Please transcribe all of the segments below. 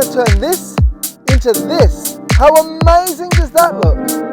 to turn this into this. How amazing does that look?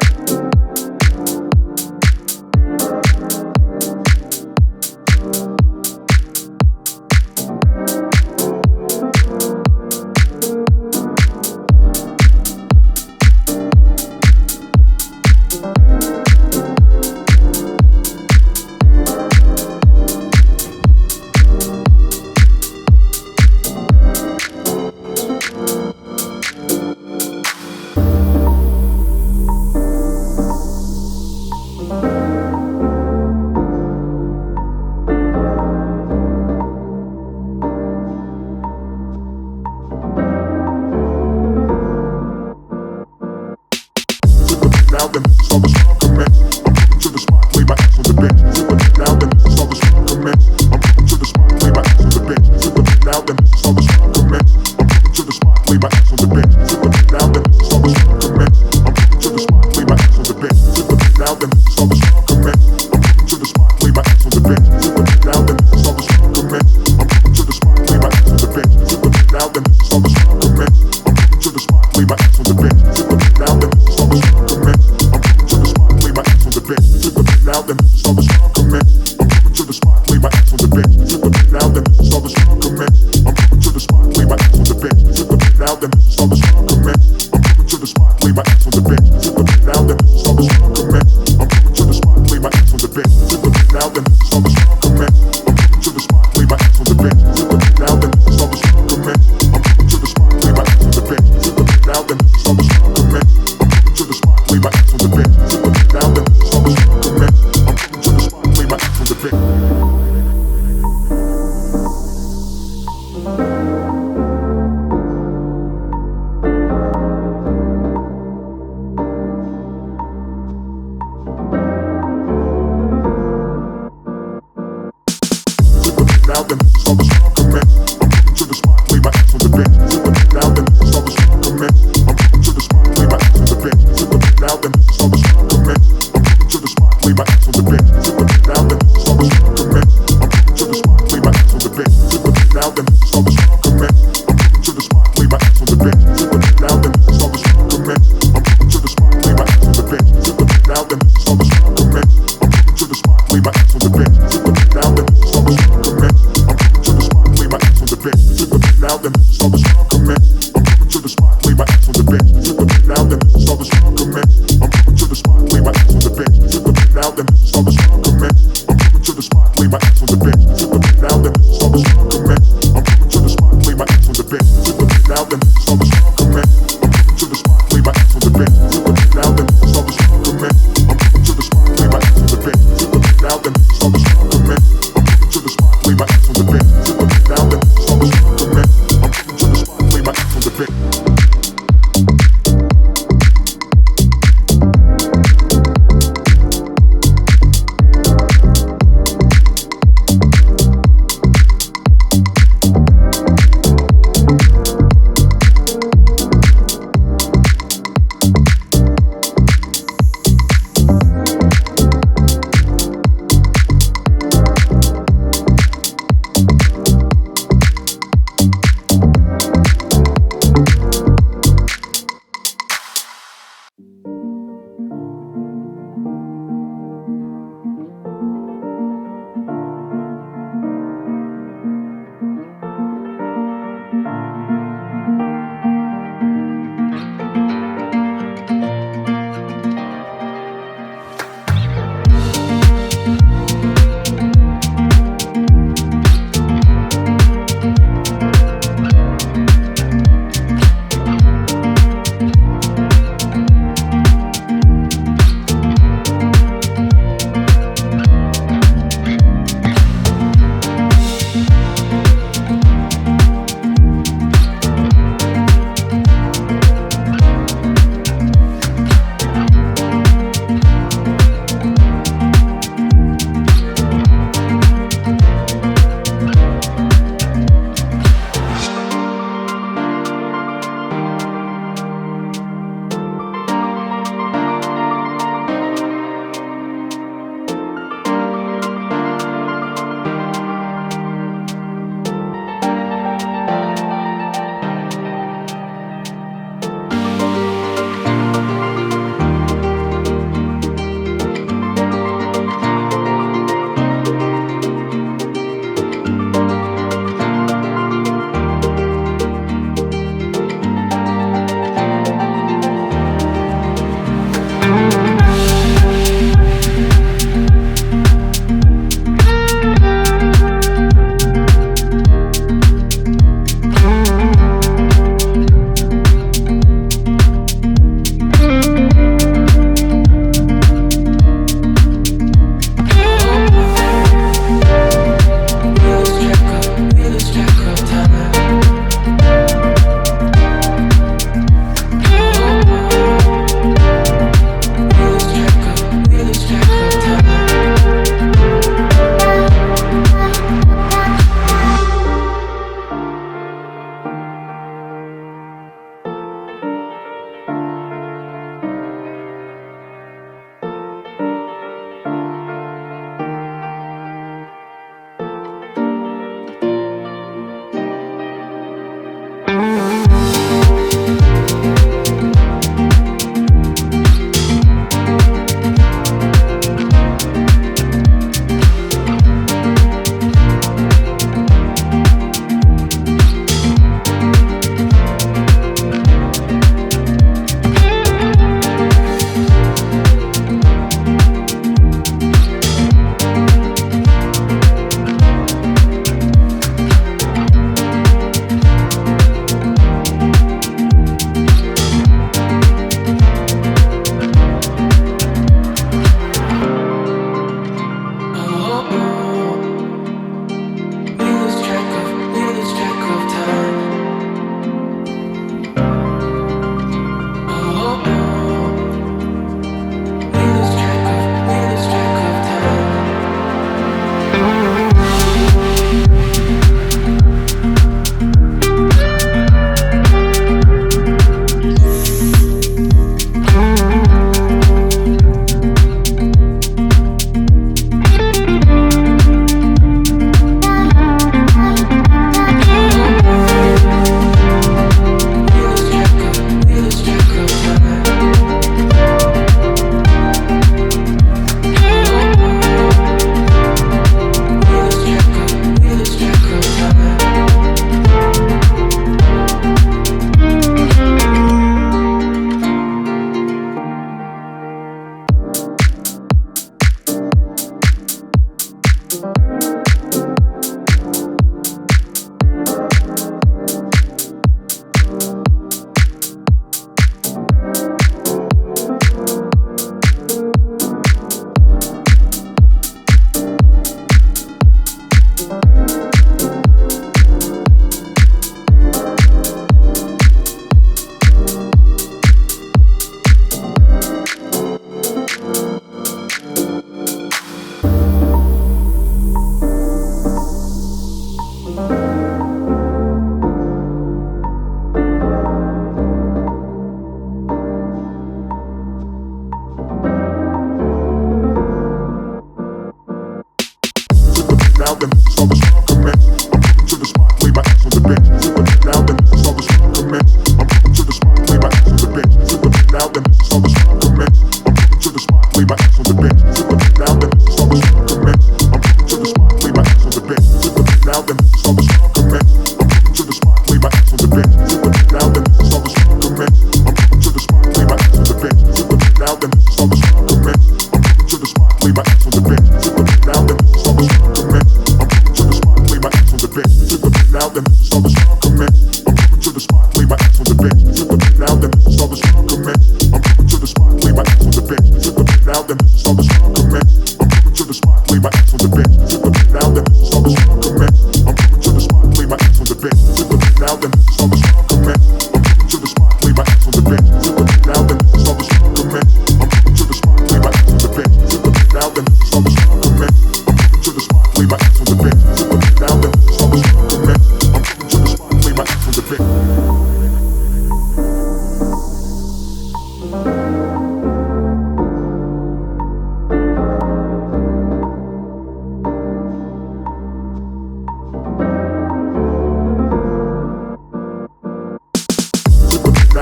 lay my ass on the bench. Flip the beat out, then start the strong commence. I'm coming to the spot, lay my ass on the bench. Flip the beat out, then start the strong commence. I'm coming to the spot, lay my ass on the bench. Flip the beat out, then start the strong commence. I'm coming to the spot, lay my ass on the bench. Flip the beat out, then start the strong commence. I'm coming to the spot, lay my ass on the bench. Flip the beat out, then start the strong commence. I'm coming to the spot, lay my ass on the bench. Flip the beat out, then start the strong commence. I'm coming to the spot, lay my ass on the bench. Flip the beat out, then start the strong commence. I'm coming to the spot, lay my ass on the bench.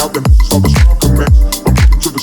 Out, then start the strong commence. I'm coming to the